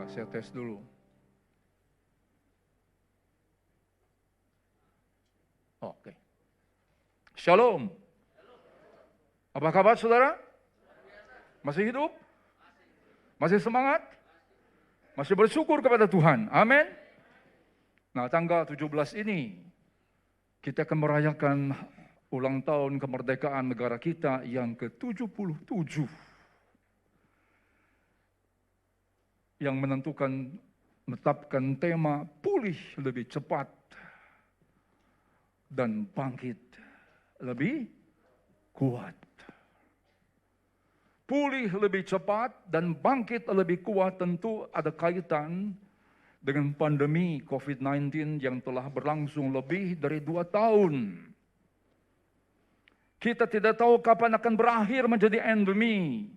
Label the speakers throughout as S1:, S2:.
S1: Sebentar, saya tes dulu. Oke. Shalom. Apa kabar saudara? Masih hidup? Masih semangat? Masih bersyukur kepada Tuhan. Amin. Nah, tanggal 17 ini kita akan merayakan ulang tahun kemerdekaan negara kita yang ke-77. Yang menetapkan tema pulih lebih cepat dan bangkit lebih kuat. Pulih lebih cepat dan bangkit lebih kuat tentu ada kaitan dengan pandemi COVID-19 yang telah berlangsung lebih dari 2 tahun. Kita tidak tahu kapan akan berakhir menjadi endemi,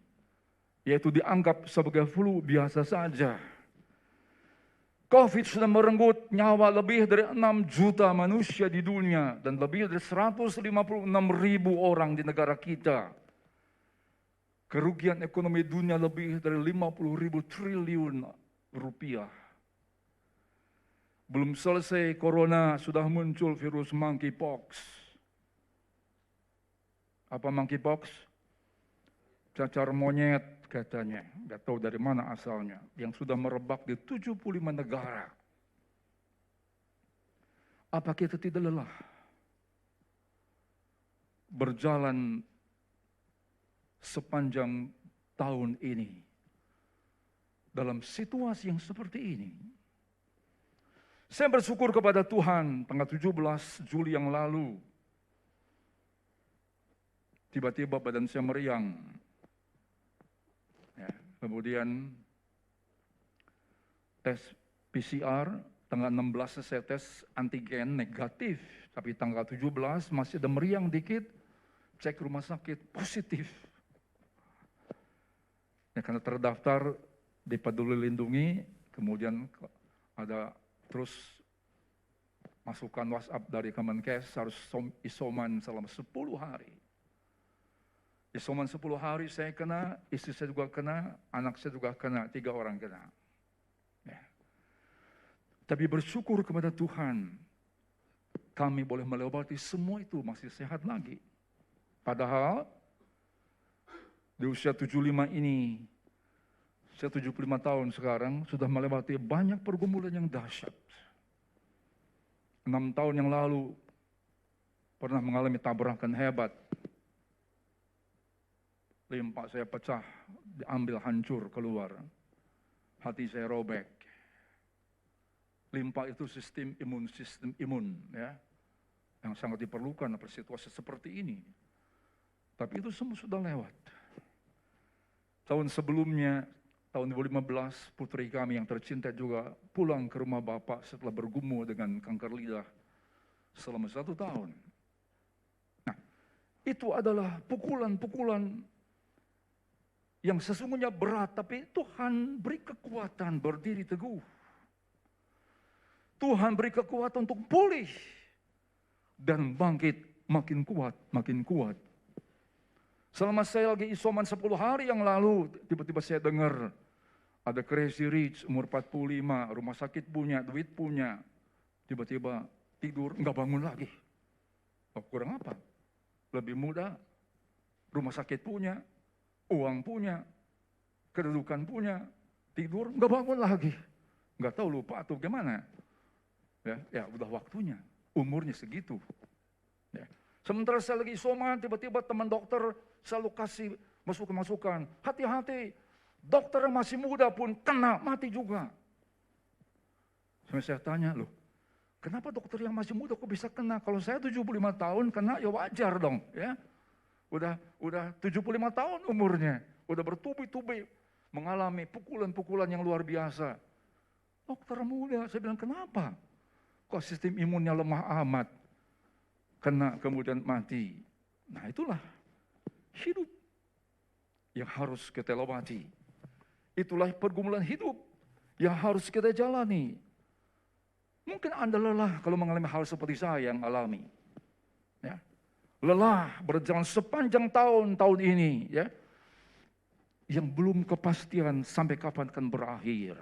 S1: yaitu dianggap sebagai flu biasa saja. COVID sudah merenggut nyawa lebih dari 6 juta manusia di dunia dan lebih dari 156.000 orang di negara kita. Kerugian ekonomi dunia lebih dari 50.000 triliun rupiah. Belum selesai corona sudah muncul virus monkeypox. Apa monkeypox? Cacar monyet katanya, nggak tahu dari mana asalnya, yang sudah merebak di 75 negara. Apa kita tidak lelah berjalan sepanjang tahun ini dalam situasi yang seperti ini? Saya bersyukur kepada Tuhan, tanggal 17 Juli yang lalu, tiba-tiba badan saya meriang. Ya, kemudian tes PCR, tanggal 16 saya tes antigen negatif, tapi tanggal 17 masih ada meriang dikit, cek rumah sakit positif. Ya, karena terdaftar di Peduli Lindungi, kemudian ada terus masukan WhatsApp dari Kemenkes harus isoman selama 10 hari. Isoman 10 hari saya kena, istri saya juga kena, anak saya juga kena, 3 orang kena. Ya. Tapi bersyukur kepada Tuhan, kami boleh melewati semua itu masih sehat lagi. Padahal di usia 75 ini, saya 75 tahun sekarang, sudah melewati banyak pergumulan yang dahsyat. 6 tahun yang lalu, pernah mengalami tabrakan hebat. Limpa saya pecah, diambil hancur keluar. Hati saya robek. Limpa itu sistem imun, ya, yang sangat diperlukan pada situasi seperti ini. Tapi itu semua sudah lewat. Tahun sebelumnya, tahun 2015, putri kami yang tercinta juga pulang ke rumah bapak setelah bergumul dengan kanker lidah selama 1 tahun. Nah, itu adalah pukulan-pukulan yang sesungguhnya berat, tapi Tuhan beri kekuatan berdiri teguh. Tuhan beri kekuatan untuk pulih dan bangkit makin kuat, makin kuat. Selama saya lagi isoman 10 hari yang lalu, tiba-tiba saya dengar ada Crazy Rich, umur 45, rumah sakit punya, duit punya. Tiba-tiba tidur, nggak bangun lagi. Oh, kurang apa? Lebih muda, rumah sakit punya, uang punya, kedudukan punya, tidur, nggak bangun lagi. Nggak tahu lupa atau gimana. Ya udah waktunya, umurnya segitu. Ya. Sementara saya lagi isoman, tiba-tiba teman dokter selalu kasih masukan-masukan. Hati-hati, dokter yang masih muda pun kena, mati juga. Sampai saya tanya, loh, kenapa dokter yang masih muda kok bisa kena? Kalau saya 75 tahun kena, ya wajar dong. Ya. Udah 75 tahun umurnya, udah bertubi-tubi mengalami pukulan-pukulan yang luar biasa. Dokter muda, saya bilang kenapa? Kok sistem imunnya lemah amat? Kena kemudian mati. Nah itulah hidup yang harus kita lewati. Itulah pergumulan hidup yang harus kita jalani. Mungkin Anda lelah kalau mengalami hal seperti saya yang alami. Ya. Lelah berjalan sepanjang tahun ini, ya, yang belum kepastian sampai kapan akan berakhir.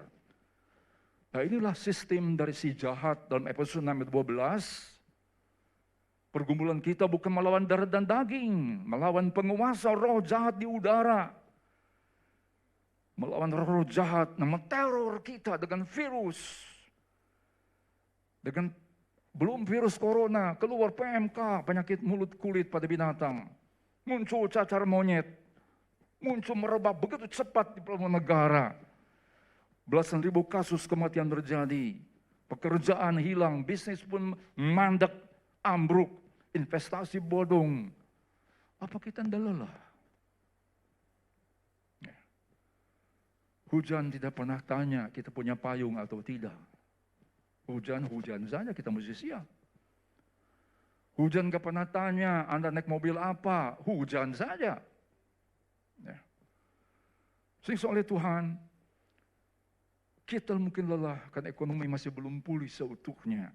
S1: Nah, inilah sistem dari si jahat dalam Efesus 6 ayat 12. Pergumulan kita bukan melawan darah dan daging, melawan penguasa roh jahat di udara. Melawan roh jahat yang menteror kita dengan virus. Dengan belum virus corona, keluar PMK, penyakit mulut kulit pada binatang. Muncul cacar monyet. Muncul merebak begitu cepat di beberapa negara. Belasan ribu kasus kematian terjadi. Pekerjaan hilang, bisnis pun mandek, ambruk, investasi bodong. Apa kita tidak lelah? Hujan tidak pernah tanya kita punya payung atau tidak. Hujan-hujan saja kita mesti siap. Hujan gak pernah tanya Anda naik mobil apa, hujan saja. Ya. Sehingga oleh Tuhan, kita mungkin lelah karena ekonomi masih belum pulih seutuhnya.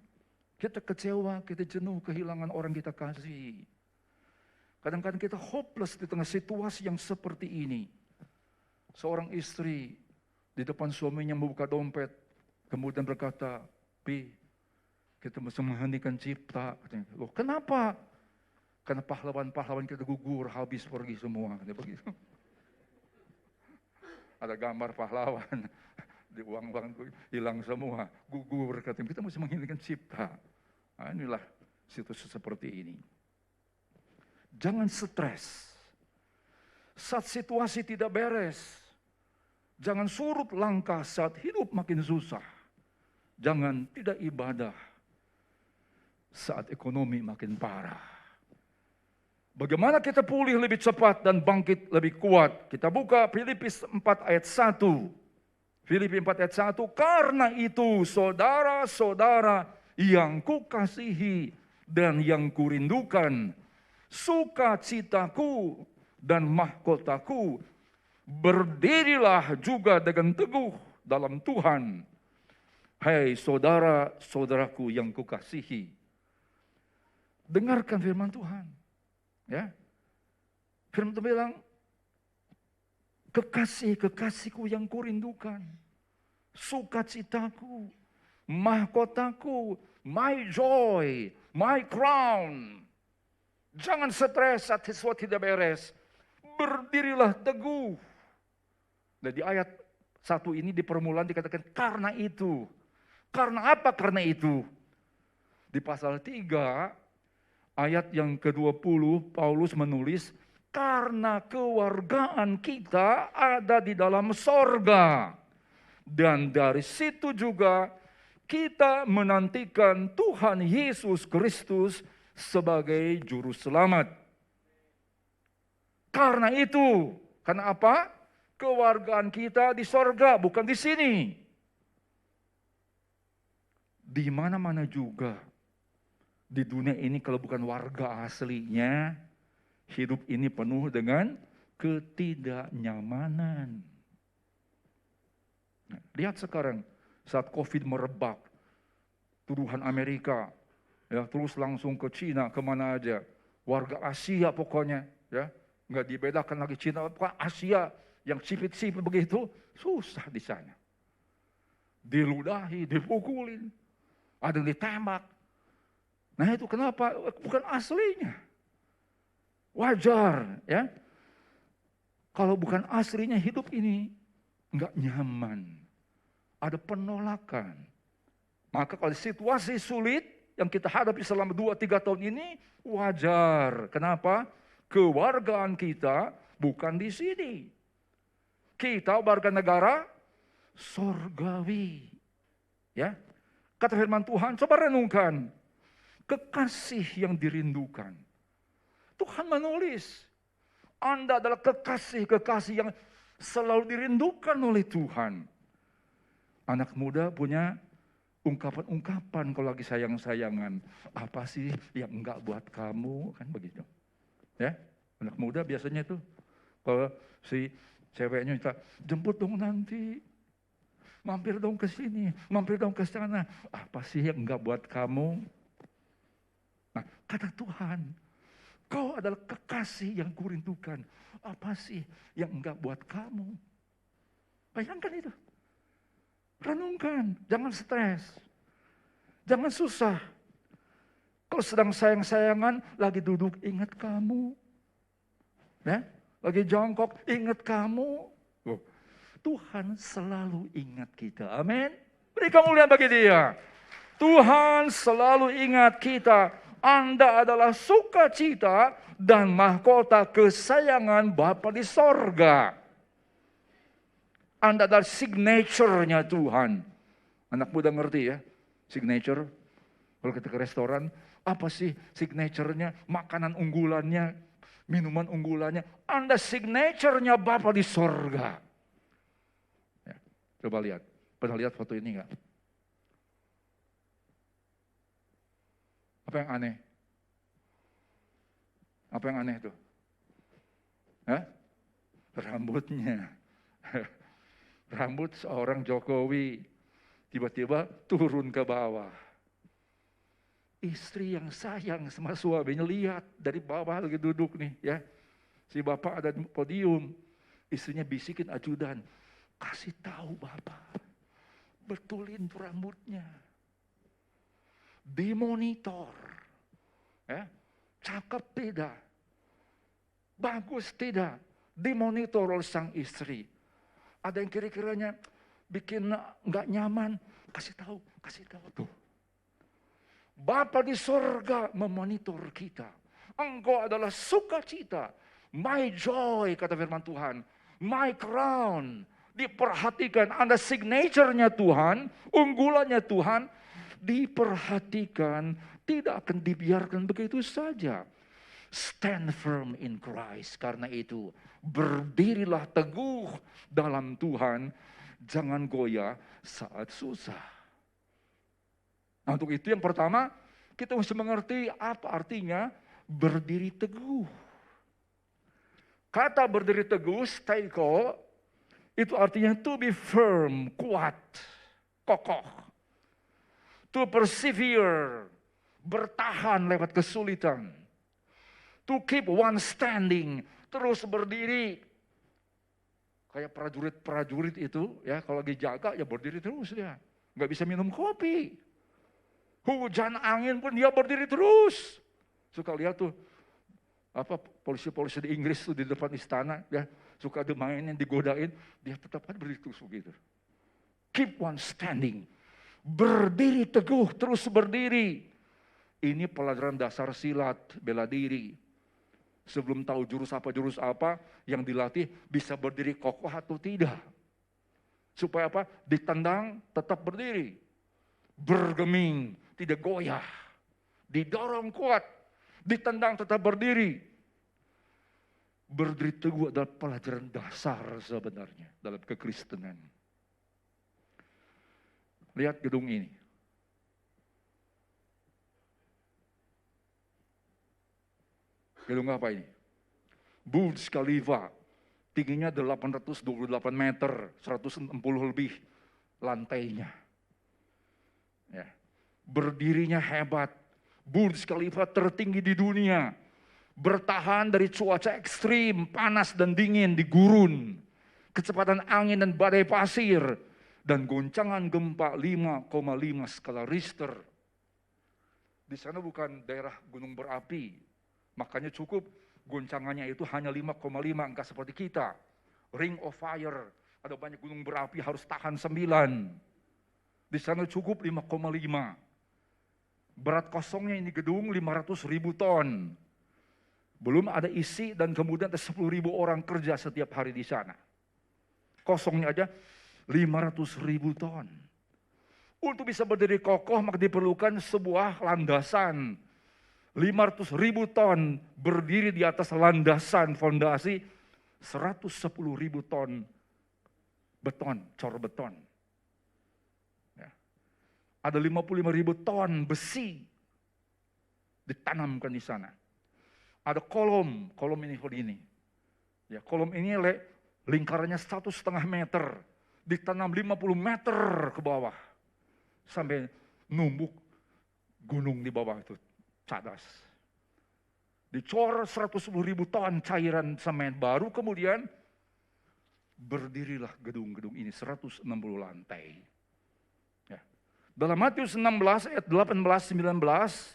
S1: Kita kecewa, kita jenuh, kehilangan orang kita kasih. Kadang-kadang kita hopeless di tengah situasi yang seperti ini. Seorang istri di depan suaminya membuka dompet, kemudian berkata, "Pi, kita mesti menghentikan cipta." Katanya, "Loh, kenapa?" "Karena pahlawan-pahlawan kita gugur, habis pergi semua." Katanya begitu. Ada gambar pahlawan, di uang-uang hilang semua, gugur. Katanya, kita mesti menghentikan cipta. Nah, inilah situasi seperti ini. Jangan stres. Saat situasi tidak beres, jangan surut langkah saat hidup makin susah. Jangan tidak ibadah saat ekonomi makin parah. Bagaimana kita pulih lebih cepat dan bangkit lebih kuat? Kita buka Filipi 4 ayat 1. Filipi 4 ayat 1. Karena itu saudara-saudara yang kukasihi dan yang kurindukan, sukacitaku dan mahkotaku, berdirilah juga dengan teguh dalam Tuhan. Hai saudara-saudaraku yang kukasihi. Dengarkan firman Tuhan. Ya. Firman Tuhan bilang, kekasih-kekasihku yang kurindukan, sukacitaku, mahkotaku, my joy, my crown. Jangan stres saat sesuatu tidak beres. Berdirilah teguh. Dan di ayat 1 ini di permulaan dikatakan karena itu. Karena apa karena itu? Di pasal 3 ayat yang ke-20 Paulus menulis, karena kewargaan kita ada di dalam sorga. Dan dari situ juga kita menantikan Tuhan Yesus Kristus sebagai juru selamat. Karena itu, karena apa? Kewargaan kita di sorga, bukan di sini. Di mana-mana juga di dunia ini kalau bukan warga aslinya, hidup ini penuh dengan ketidaknyamanan. Nah, lihat sekarang saat COVID merebak, tuduhan Amerika, ya terus langsung ke Cina, kemana aja, warga Asia pokoknya, ya nggak dibedakan lagi Cina apa Asia yang sipit-sipit begitu, susah di sana. Diludahi, dipukulin, ada yang ditembak. Nah itu kenapa? Bukan aslinya. Wajar ya. Kalau bukan aslinya hidup ini nggak nyaman. Ada penolakan. Maka kalau situasi sulit yang kita hadapi selama 2-3 tahun ini wajar. Kenapa? Kewargaan kita bukan di sini. Kita warga negara sorgawi. Ya. Kata firman Tuhan, coba renungkan. Kekasih yang dirindukan. Tuhan menulis, Anda adalah kekasih-kekasih yang selalu dirindukan oleh Tuhan. Anak muda punya ungkapan-ungkapan kalau lagi sayang-sayangan. Apa sih yang enggak buat kamu? Kan begitu. Ya, anak muda biasanya tuh kalau si ceweknya minta, jemput dong nanti. Mampir dong ke sini, mampir dong ke sana. Apa sih yang enggak buat kamu? Nah, kata Tuhan, kau adalah kekasih yang kurindukan. Apa sih yang enggak buat kamu? Bayangkan itu. Renungkan, jangan stres. Jangan susah. Kalau sedang sayang-sayangan, lagi duduk, ingat kamu. Ya? Lagi jongkok, ingat kamu. Oh, Tuhan selalu ingat kita. Amin. Beri kemuliaan bagi Dia. Tuhan selalu ingat kita. Anda adalah sukacita dan mahkota kesayangan Bapa di sorga. Anda adalah signature-nya Tuhan. Anak muda ngerti ya, signature. Kalau kita ke restoran, apa sih signature-nya? Makanan unggulannya, minuman unggulannya. Anda signature-nya Bapa di sorga. Ya, coba lihat. Pernah lihat foto ini enggak? Apa yang aneh? Apa yang aneh itu? Hah? Rambutnya. Rambut seorang Jokowi tiba-tiba turun ke bawah. Istri yang sayang sama suaminya lihat dari bawah lagi duduk nih ya. Si bapak ada di podium. Istrinya bisikin ajudan. Kasih tahu bapak. Betulin rambutnya. Dimonitor. Ya. Cakep tidak. Bagus tidak. Dimonitor oleh sang istri. Ada yang kira-kiranya bikin nggak nyaman, kasih tahu tuh. Bapa di sorga memonitor kita. Engkau adalah sukacita, my joy kata firman Tuhan, my crown. Diperhatikan, Anda signature-nya Tuhan, unggulannya Tuhan, diperhatikan, tidak akan dibiarkan begitu saja. Stand firm in Christ. Karena itu, berdirilah teguh dalam Tuhan. Jangan goyah saat susah. Nah, untuk itu yang pertama, kita mesti mengerti apa artinya berdiri teguh. Kata berdiri teguh, steiko, itu artinya to be firm, kuat, kokoh. To persevere, bertahan lewat kesulitan. To keep one standing, terus berdiri. Kayak prajurit-prajurit itu, ya kalau lagi jaga ya berdiri terus dia. Nggak bisa minum kopi. Hujan angin pun dia berdiri terus. Suka lihat tuh, apa polisi-polisi di Inggris tuh di depan istana, ya suka dimainin, digodain, dia tetap kan berdiri terus begitu. Keep one standing, berdiri teguh, terus berdiri. Ini pelajaran dasar silat, bela diri. Sebelum tahu jurus apa, yang dilatih bisa berdiri kokoh atau tidak. Supaya apa? Ditendang tetap berdiri. Bergeming, tidak goyah. Didorong kuat, ditendang tetap berdiri. Berdiri teguh adalah pelajaran dasar sebenarnya dalam kekristenan. Lihat gedung ini. Gedung apa ini? Burj Khalifa, tingginya 828 meter, 160 lebih lantainya. Ya. Berdirinya hebat. Burj Khalifa tertinggi di dunia. Bertahan dari cuaca ekstrim, panas dan dingin di gurun. Kecepatan angin dan badai pasir. Dan goncangan gempa 5,5 skala Richter. Di sana bukan daerah gunung berapi. Makanya cukup goncangannya itu hanya 5,5, enggak seperti kita. Ring of fire, ada banyak gunung berapi harus tahan 9. Di sana cukup 5,5. Berat kosongnya ini gedung 500.000 ton. Belum ada isi dan kemudian ada 10.000 orang kerja setiap hari di sana. Kosongnya aja 500.000 ton. Untuk bisa berdiri kokoh maka diperlukan sebuah landasan. 500.000 ton berdiri di atas landasan fondasi 110.000 ton beton, cor beton. Ya. Ada 55.000 ton besi ditanamkan di sana. Ada kolom ini. Ya, kolom ini lingkarannya 1,5 meter, ditanam 50 meter ke bawah sampai numbuk gunung di bawah itu. Cadas. Dicor 110.000 ton cairan semen baru, kemudian berdirilah gedung-gedung ini 160 lantai. Dalam Matius 16 ayat 18-19,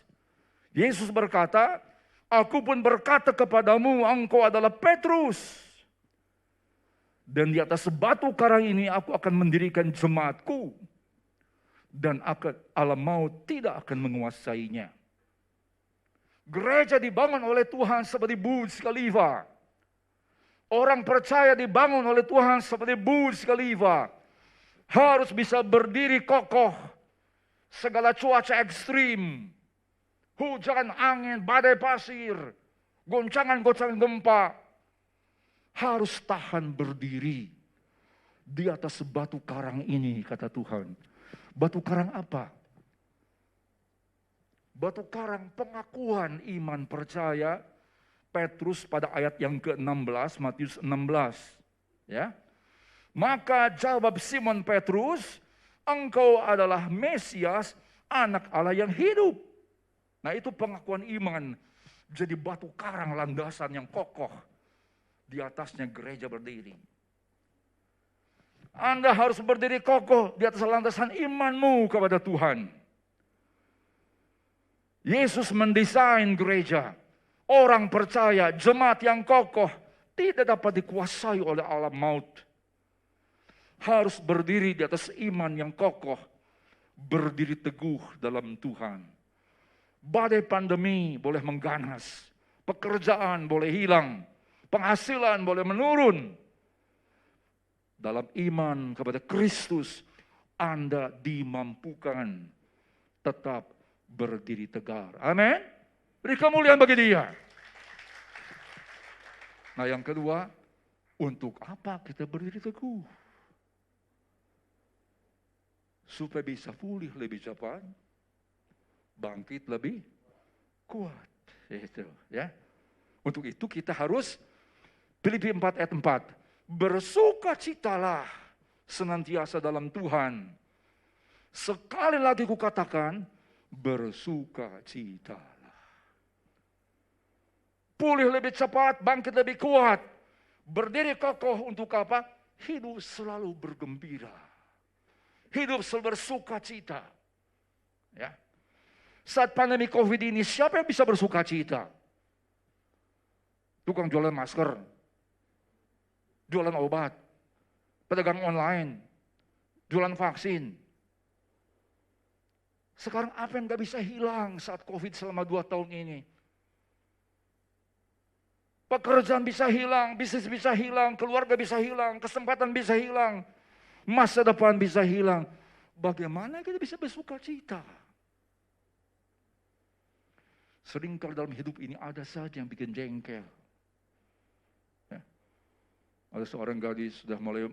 S1: Yesus berkata, "Aku pun berkata kepadamu, engkau adalah Petrus. Dan di atas batu karang ini aku akan mendirikan jemaatku. Dan alam maut tidak akan menguasainya." Gereja dibangun oleh Tuhan seperti Burj Khalifa. Orang percaya dibangun oleh Tuhan seperti Burj Khalifa. Harus bisa berdiri kokoh segala cuaca ekstrim. Hujan, angin, badai pasir, goncangan-goncangan gempa. Harus tahan berdiri di atas batu karang ini, kata Tuhan. Batu karang apa? Batu karang pengakuan iman percaya Petrus pada ayat yang ke-16, Matius 16. Ya. Maka jawab Simon Petrus, "Engkau adalah Mesias, anak Allah yang hidup." Nah, itu pengakuan iman. Jadi batu karang landasan yang kokoh. Di atasnya gereja berdiri. Anda harus berdiri kokoh di atas landasan imanmu kepada Tuhan. Yesus mendesain gereja. Orang percaya, jemaat yang kokoh tidak dapat dikuasai oleh alam maut. Harus berdiri di atas iman yang kokoh. Berdiri teguh dalam Tuhan. Badai pandemi boleh mengganas. Pekerjaan boleh hilang. Penghasilan boleh menurun. Dalam iman kepada Kristus, Anda dimampukan tetap berdiri tegar. Amin. Beri kemuliaan bagi Dia. Nah, yang kedua, untuk apa kita berdiri teguh? Supaya bisa pulih lebih cepat, bangkit lebih kuat. Itu, ya. Untuk itu kita harus Filipi 4 ayat 4. Bersukacitalah senantiasa dalam Tuhan. Sekali lagi kukatakan, bersukacitalah. Pulih lebih cepat, bangkit lebih kuat. Berdiri kokoh untuk apa? Hidup selalu bergembira. Hidup selalu bersukacita. Ya. Saat pandemi COVID ini, siapa yang bisa bersukacita? Tukang jualan masker, jualan obat, pedagang online, jualan vaksin. Sekarang apa yang gak bisa hilang saat COVID selama 2 tahun ini? Pekerjaan bisa hilang, bisnis bisa hilang, keluarga bisa hilang, kesempatan bisa hilang, masa depan bisa hilang. Bagaimana kita bisa bersuka cita? Seringkali dalam hidup ini ada saja yang bikin jengkel. Ya. Ada seorang gadis sudah mulai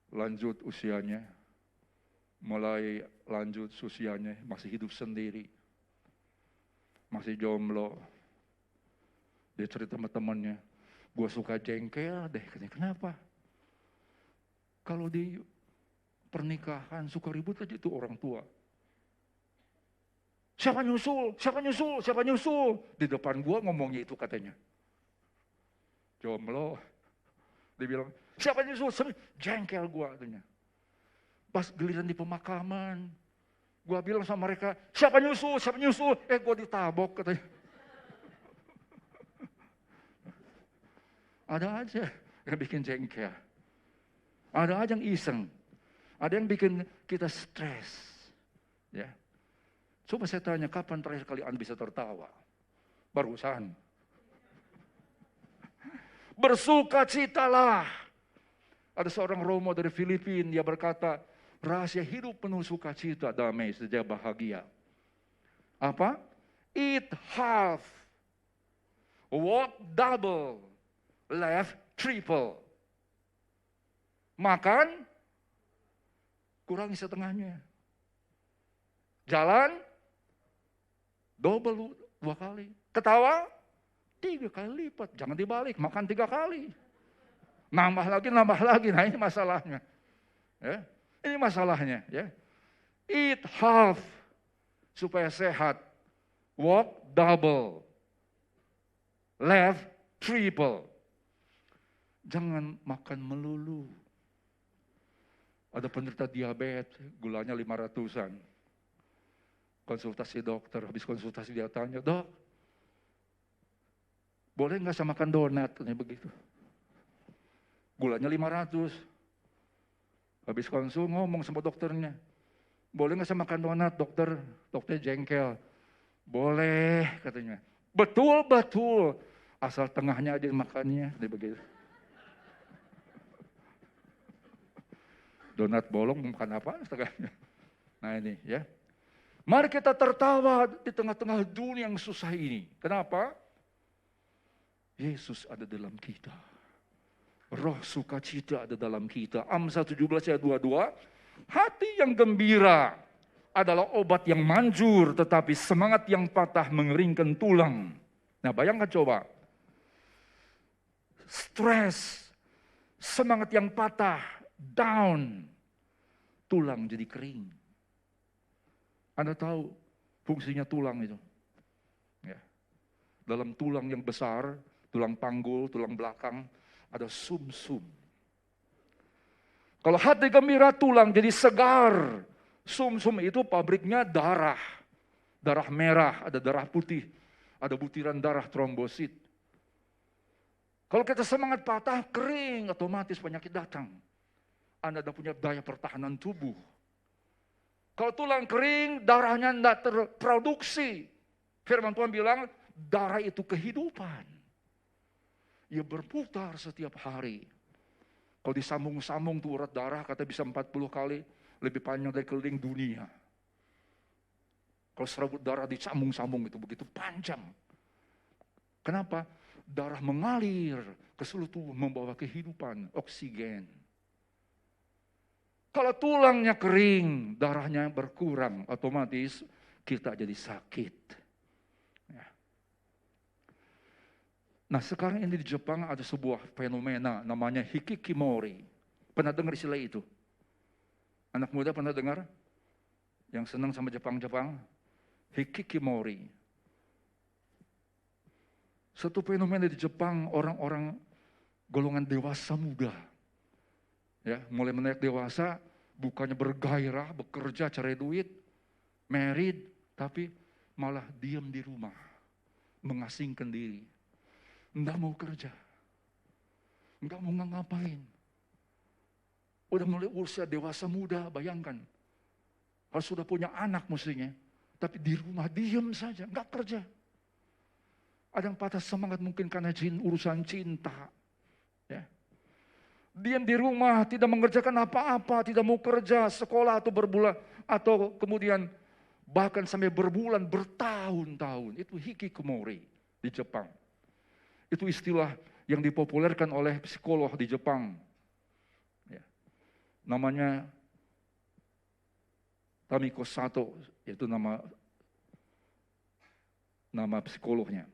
S1: lanjut usianya, mulai lanjut usianya, masih hidup sendiri, masih jomblo. Dia cerita sama temannya, "Gue suka jengkel deh." Katanya, "Kenapa?" "Kalau di pernikahan suka ribut aja itu orang tua. Siapa nyusul, siapa nyusul, siapa nyusul." Di depan gue ngomongnya itu katanya. Jomblo. Dia bilang, "Siapa nyusul?" Jengkel gue katanya. Pas giliran di pemakaman, gue bilang sama mereka, "Siapa nyusul, siapa nyusul?" Gue ditabok katanya. Ada aja yang bikin jengkel. Ada aja yang iseng. Ada yang bikin kita stres. Ya. Coba saya tanya, kapan terakhir kali Anda bisa tertawa? Barusan. Bersukacitalah. Ada seorang Romo dari Filipina, dia berkata, rahasia hidup penuh sukacita, damai, sejahtera, bahagia. Apa? Eat half, walk double, laugh triple. Makan, kurangi setengahnya. Jalan, double 2 kali. Ketawa, 3 kali lipat. Jangan dibalik, makan 3 kali. Nambah lagi, nambah lagi. Nah, ini masalahnya. Ya, ini masalahnya. Ya. Eat half, supaya sehat. Walk double. Laugh triple. Jangan makan melulu. Ada penderita diabetes, gulanya 500-an. Konsultasi dokter, habis konsultasi dia tanya, "Dok, boleh nggak saya makan donat?" Katanya begitu. Gulanya 500. Habis konsul ngomong sama dokternya, "Boleh nggak saya makan donat, dokter?" Dokternya jengkel. "Boleh," katanya. Betul, asal tengahnya aja makannya, dia begitu. Donat bolong makan apa setengahnya. Nah ini ya. Mari kita tertawa di tengah-tengah dunia yang susah ini. Kenapa? Yesus ada dalam kita. Roh sukacita ada dalam kita. Amsal 17 ayat 22. Hati yang gembira adalah obat yang manjur, tetapi semangat yang patah mengeringkan tulang. Nah bayangkan coba. Stres, semangat yang patah, down, tulang jadi kering. Anda tahu fungsinya tulang itu? Ya. Dalam tulang yang besar, tulang panggul, tulang belakang, ada sumsum. Kalau hati gembira, tulang jadi segar. Sumsum itu pabriknya darah. Darah merah, ada darah putih, ada butiran darah trombosit. Kalau kita semangat patah, kering, otomatis penyakit datang. Anda tidak punya daya pertahanan tubuh. Kalau tulang kering, darahnya tidak terproduksi. Firman Tuhan bilang, darah itu kehidupan. Ia berputar setiap hari. Kalau disambung-sambung tuh urat darah, kata bisa 40 kali, lebih panjang dari keliling dunia. Kalau serabut darah disambung-sambung itu begitu panjang. Kenapa? Darah mengalir ke seluruh tubuh, membawa kehidupan, oksigen. Kalau tulangnya kering, darahnya berkurang, otomatis kita jadi sakit. Ya. Nah sekarang ini di Jepang ada sebuah fenomena namanya hikikomori. Pernah dengar istilah itu? Anak muda pernah dengar? Yang senang sama Jepang-Jepang? Hikikomori. Satu fenomena di Jepang, orang-orang golongan dewasa muda. Ya, mulai menaik dewasa, bukannya bergairah, bekerja, cari duit, married, tapi malah diam di rumah, mengasingkan diri. Nggak mau kerja, nggak mau ngapain. Udah mulai usia dewasa muda, bayangkan. Kalau sudah punya anak mestinya, tapi di rumah diam saja, nggak kerja. Ada yang patah semangat mungkin karena urusan cinta. Ya. Diam di rumah, tidak mengerjakan apa-apa, tidak mau kerja, sekolah atau berbulan, atau kemudian bahkan sampai berbulan, bertahun-tahun. Itu hikikomori di Jepang. Itu istilah yang dipopulerkan oleh psikolog di Jepang. Ya. Namanya Tamiko Sato, yaitu nama psikolognya.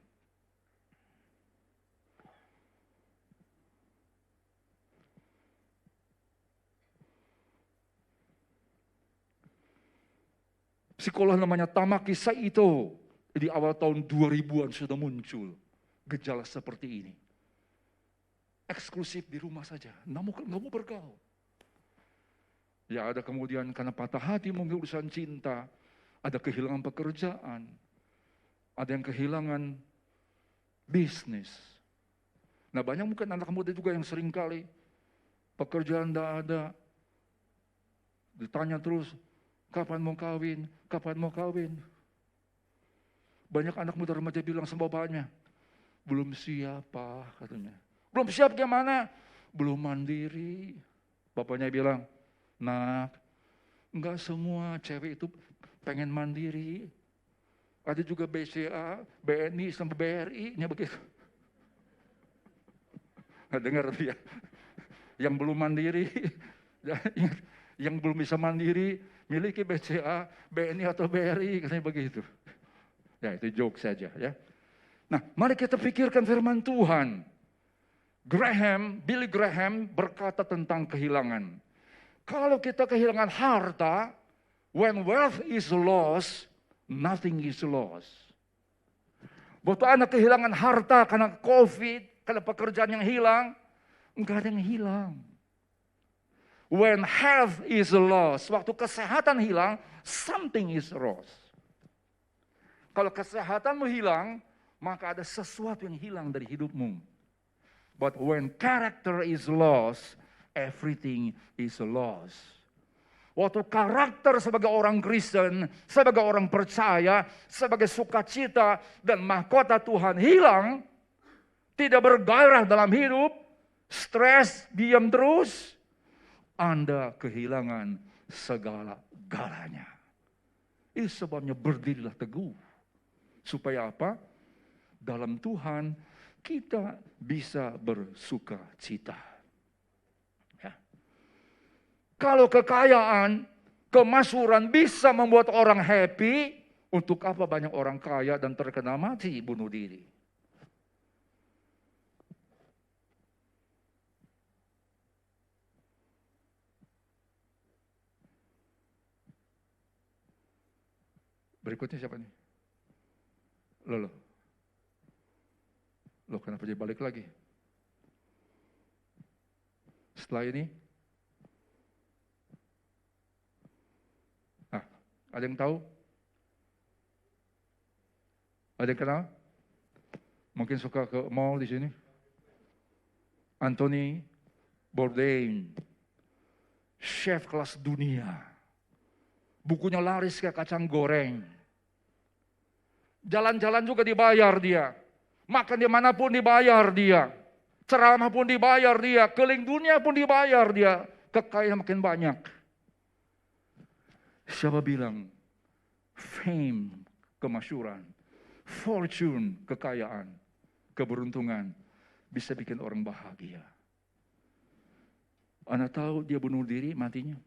S1: Psikolog namanya Tamaki Saito, di awal tahun 2000-an sudah muncul gejala seperti ini. Eksklusif di rumah saja, nggak mau bergaul. Ya ada kemudian karena patah hati mungkin urusan cinta, ada kehilangan pekerjaan, ada yang kehilangan bisnis. Nah banyak mungkin anak muda juga yang sering kali pekerjaan tidak ada, ditanya terus, kapan mau kawin, kapan mau kawin. Banyak anak muda remaja bilang sama bapaknya, belum siap Pak, katanya. Belum siap gimana? Belum mandiri. Bapaknya bilang, nah, enggak semua cewek itu pengen mandiri. Ada juga BCA, BNI, sampai BRI-nya begitu. Nggak dengar dia. Yang belum mandiri, yang belum bisa mandiri, miliki BCA, BNI atau BRI, katanya begitu. Ya itu joke saja ya. Nah mari kita pikirkan firman Tuhan. Billy Graham berkata tentang kehilangan. Kalau kita kehilangan harta, when wealth is lost, nothing is lost. Waktu Anda kehilangan harta karena COVID, karena pekerjaan yang hilang, enggak ada yang hilang. When health is lost, waktu kesehatan hilang, something is lost. Kalau kesehatanmu hilang, maka ada sesuatu yang hilang dari hidupmu. But when character is lost, everything is lost. Waktu karakter sebagai orang Kristen, sebagai orang percaya, sebagai sukacita dan mahkota Tuhan hilang, tidak bergairah dalam hidup, stres, diam terus, Anda kehilangan segala-galanya. Itu sebabnya berdirilah teguh. Supaya apa? Dalam Tuhan kita bisa bersuka cita. Ya. Kalau kekayaan, kemasyhuran bisa membuat orang happy, untuk apa banyak orang kaya dan terkena mati, bunuh diri? Berikutnya siapa nih? Loh, kenapa dia balik lagi? Setelah ini, ada yang tahu? Ada yang kenal? Mungkin suka ke mall di sini. Anthony Bourdain, chef kelas dunia. Bukunya laris kayak kacang goreng. Jalan-jalan juga dibayar dia. Makan dimanapun dibayar dia. Ceramah pun dibayar dia. Keliling dunia pun dibayar dia. Kekayaan makin banyak. Siapa bilang fame, kemasyhuran, fortune, kekayaan, keberuntungan bisa bikin orang bahagia? Anda tahu dia bunuh diri, matinya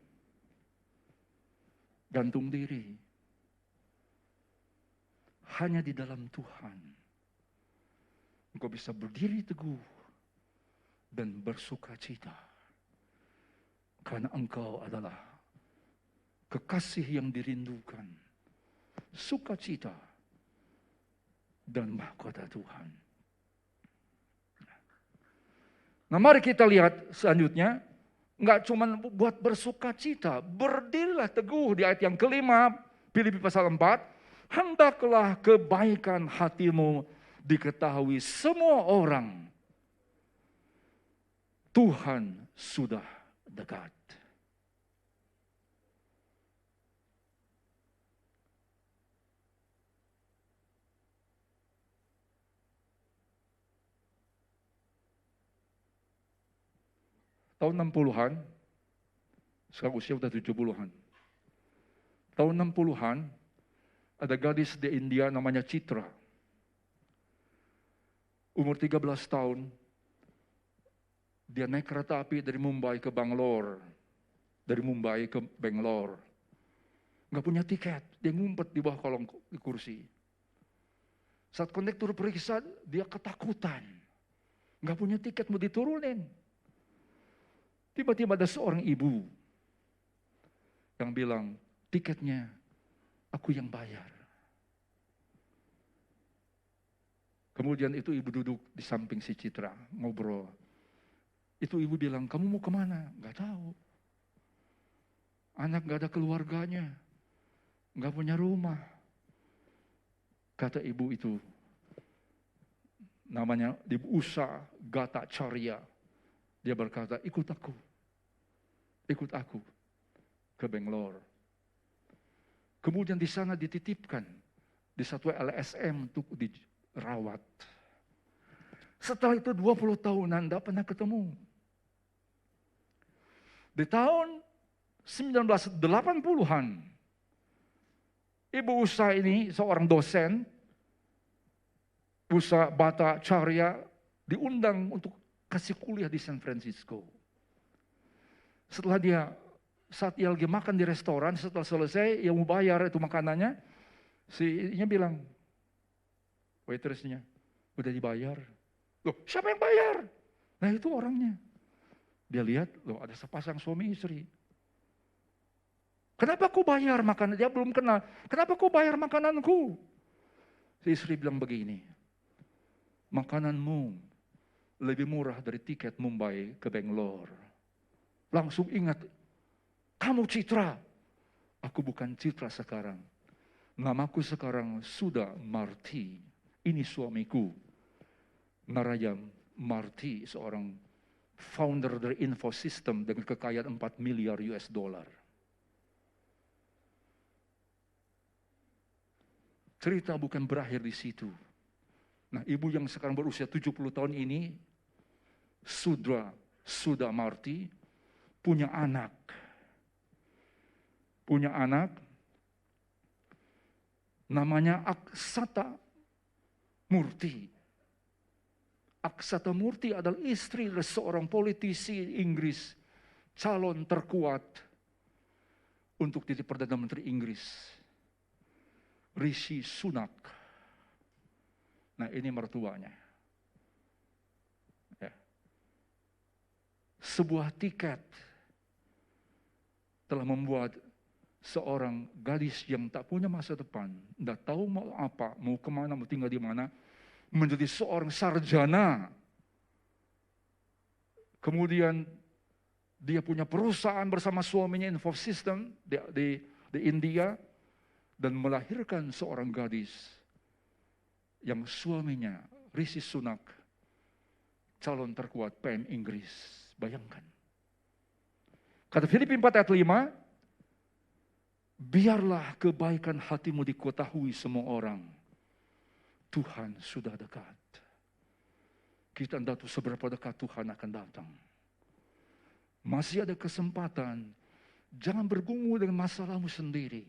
S1: gantung diri. Hanya di dalam Tuhan engkau bisa berdiri teguh dan bersuka cita. Karena engkau adalah kekasih yang dirindukan, sukacita dan mahkota Tuhan. Nah, mari kita lihat selanjutnya. Enggak cuma buat bersuka cita, berdirilah teguh di ayat yang kelima, Filipi pasal 4. Hendaklah kebaikan hatimu diketahui semua orang. Tuhan sudah dekat. Tahun 60-an, sekarang usia udah 70-an. Tahun 60-an, ada gadis di India namanya Citra. Umur 13 tahun, dia naik kereta api dari Mumbai ke Bangalore. Dari Mumbai ke Bangalore. Nggak punya tiket, dia ngumpet di bawah kolong kursi. Saat kondektur periksa, dia ketakutan. Nggak punya tiket, mau diturunin. Tiba-tiba ada seorang ibu yang bilang, tiketnya aku yang bayar. Kemudian itu ibu duduk di samping si Citra, ngobrol. Itu ibu bilang, kamu mau kemana? Gak tahu. Anak gak ada keluarganya, gak punya rumah. Kata ibu itu, namanya Ibu Usha Gata Charya. Dia berkata, ikut aku ke Bangalore. Kemudian di sana dititipkan di satu LSM untuk dirawat. Setelah itu 20 tahunan tidak pernah ketemu. Di tahun 1980-an, Ibu Usha ini seorang dosen, Usha Bata Charya, diundang untuk kasih kuliah di San Francisco. Setelah saat dia lagi makan di restoran, setelah selesai, yang mau bayar itu makanannya, si-nya bilang, waitressnya, udah dibayar. Loh, siapa yang bayar? Nah itu orangnya. Dia lihat, loh ada sepasang suami istri. Kenapa kau bayar makanan? Dia belum kenal. Kenapa kau bayar makananku? Si istri bilang begini, makananmu lebih murah dari tiket Mumbai ke Bangalore. Langsung ingat Kamu Citra. Aku bukan Citra sekarang. Namaku sekarang Sudha Marti. Ini suamiku. Narayam Marti, seorang founder dari Infosystem dengan kekayaan 4 miliar US dollar. Cerita bukan berakhir di situ. Nah, ibu yang sekarang berusia 70 tahun ini, Sudha Marti, punya anak. Punya anak, namanya Aksata Murti. Aksata Murti adalah istri dari seorang politisi Inggris, calon terkuat untuk jadi Perdana Menteri Inggris, Rishi Sunak. Nah, ini mertuanya. Ya. Sebuah tiket telah membuat seorang gadis yang tak punya masa depan, tidak tahu mau apa, mau kemana, mau tinggal di mana, menjadi seorang sarjana. Kemudian dia punya perusahaan bersama suaminya Infosystem di India, dan melahirkan seorang gadis yang suaminya Rishi Sunak, calon terkuat PM Inggris. Bayangkan. Kata Filipi 4 ayat 5, biarlah kebaikan hatimu diketahui semua orang. Tuhan sudah dekat. Kita tidak tahu seberapa dekat Tuhan akan datang. Masih ada kesempatan. Jangan bergumul dengan masalahmu sendiri.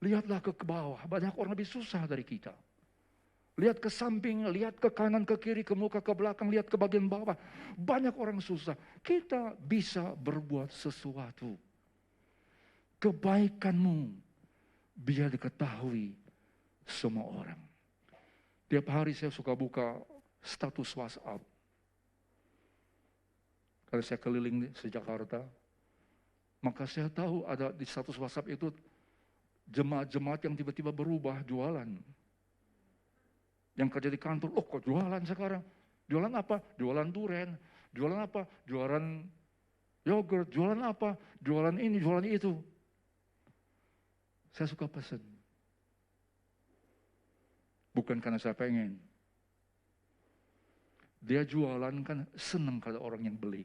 S1: Lihatlah ke bawah. Banyak orang lebih susah dari kita. Lihat ke samping, lihat ke kanan, ke kiri, ke muka, ke belakang, lihat ke bagian bawah. Banyak orang susah. Kita bisa berbuat sesuatu. Kebaikanmu biar diketahui semua orang. Tiap hari saya suka buka status WhatsApp. Kalau saya keliling di Jakarta, maka saya tahu ada di status WhatsApp itu jemaat-jemaat yang tiba-tiba berubah jualan. Yang kerja di kantor, oh kok jualan sekarang? Jualan apa? Jualan durian. Jualan apa? Jualan yogurt. Jualan apa? Jualan ini, jualan itu. Saya suka pesan. Bukan karena saya pengen. Dia jualan kan senang kalau orang yang beli.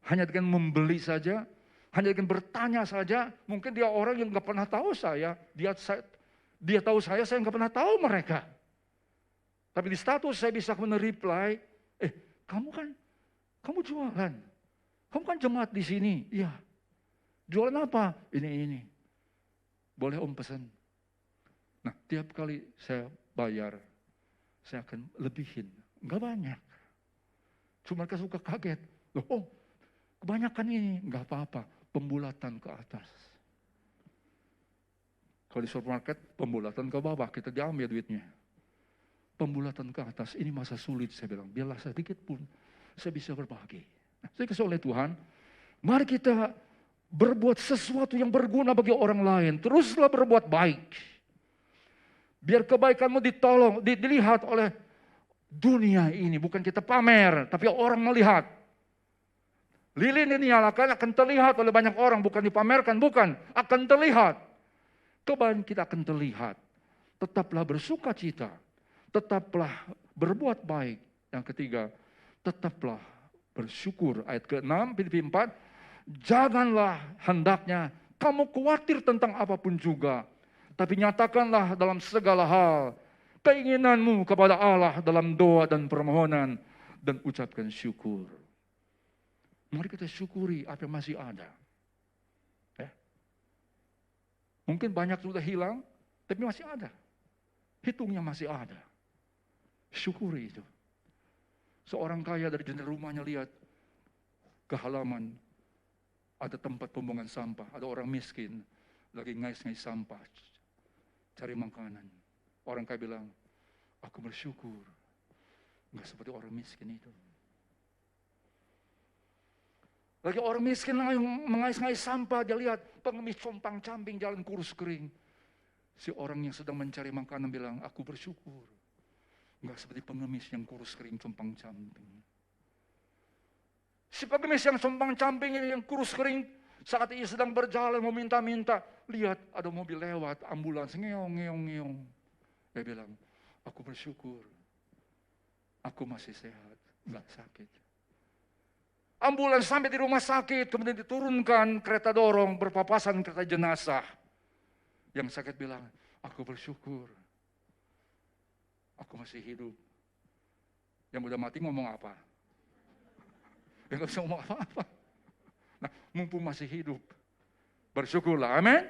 S1: Hanya dengan membeli saja, hanya dengan bertanya saja, mungkin dia orang yang nggak pernah tahu saya. Dia tahu saya nggak pernah tahu mereka. Tapi di status saya bisa reply, kamu jualan. Kamu kan jemaat di sini. Iya. Jualan apa? Ini. Boleh om pesan. Nah, tiap kali saya bayar, saya akan lebihin. Enggak banyak. Cuma mereka suka kaget. Loh, oh, kebanyakan ini. Enggak apa-apa. Pembulatan ke atas. Kalau di supermarket, pembulatan ke bawah. Kita diambil duitnya. Pembulatan ke atas. Ini masa sulit, saya bilang. Biarlah sedikit pun saya bisa berbagi. Nah, saya kasih oleh Tuhan. Mari kita berbuat sesuatu yang berguna bagi orang lain. Teruslah berbuat baik. Biar kebaikanmu dilihat oleh dunia ini. Bukan kita pamer, tapi orang melihat. Lilin ini akan terlihat oleh banyak orang. Bukan dipamerkan, bukan. Akan terlihat. Kebaikan kita akan terlihat. Tetaplah bersuka cita. Tetaplah berbuat baik. Yang ketiga, tetaplah bersyukur. Ayat ke-6, Filipi 4. Janganlah hendaknya kamu khawatir tentang apapun juga. Tapi nyatakanlah dalam segala hal keinginanmu kepada Allah dalam doa dan permohonan. Dan ucapkan syukur. Mari kita syukuri apa yang masih ada. Mungkin banyak sudah hilang, tapi masih ada. Hitungnya masih ada. Syukuri itu. Seorang kaya dari jendela rumahnya lihat ke halaman, ada tempat pembuangan sampah, ada orang miskin lagi ngais-ngais sampah, cari makanan. Orang kaya bilang, aku bersyukur. Enggak seperti orang miskin itu. Lagi orang miskin mengais-ngais sampah, dia lihat pengemis compang-camping jalan kurus kering. Si orang yang sedang mencari makanan bilang, aku bersyukur. Enggak seperti pengemis yang kurus kering compang-camping. Si pengemis yang sombang-camping ini, yang kurus kering, saat ia sedang berjalan mau minta-minta, lihat ada mobil lewat, ambulans, ngeong, ngeong, ngeong. Dia bilang, aku bersyukur, aku masih sehat, nggak sakit. Ambulans sampai di rumah sakit, kemudian diturunkan kereta dorong, berpapasan kereta jenazah. Yang sakit bilang, aku bersyukur, aku masih hidup. Yang udah mati ngomong apa? Yang nggak bisa ngomong apa-apa. Nah, mumpung masih hidup, bersyukurlah, amin.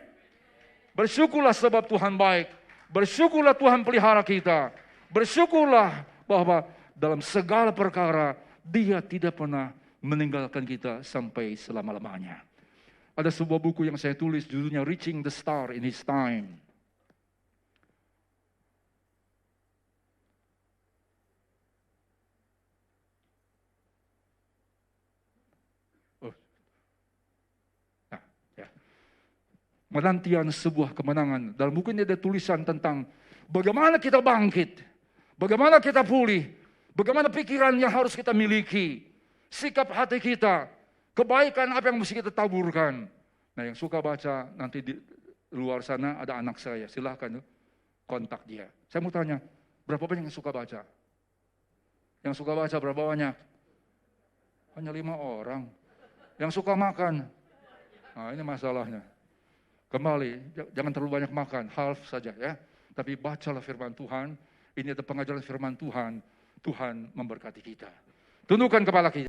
S1: Bersyukurlah sebab Tuhan baik. Bersyukurlah Tuhan pelihara kita. Bersyukurlah bahwa dalam segala perkara Dia tidak pernah meninggalkan kita sampai selama-lamanya. Ada sebuah buku yang saya tulis judulnya Reaching the Star in His Time. Menantian sebuah kemenangan. Dalam buku ini ada tulisan tentang bagaimana kita bangkit, bagaimana kita pulih, bagaimana pikiran yang harus kita miliki, sikap hati kita, kebaikan apa yang mesti kita taburkan. Nah, yang suka baca nanti di luar sana ada anak saya, silahkan kontak dia. Saya mau tanya, berapa banyak yang suka baca? Yang suka baca berapa banyak? Hanya 5 orang. Yang suka makan? Nah, ini masalahnya. Kembali, jangan terlalu banyak makan, half saja ya. Tapi bacalah firman Tuhan, ini ada pengajaran firman Tuhan, Tuhan memberkati kita. Tundukkan kepala kita.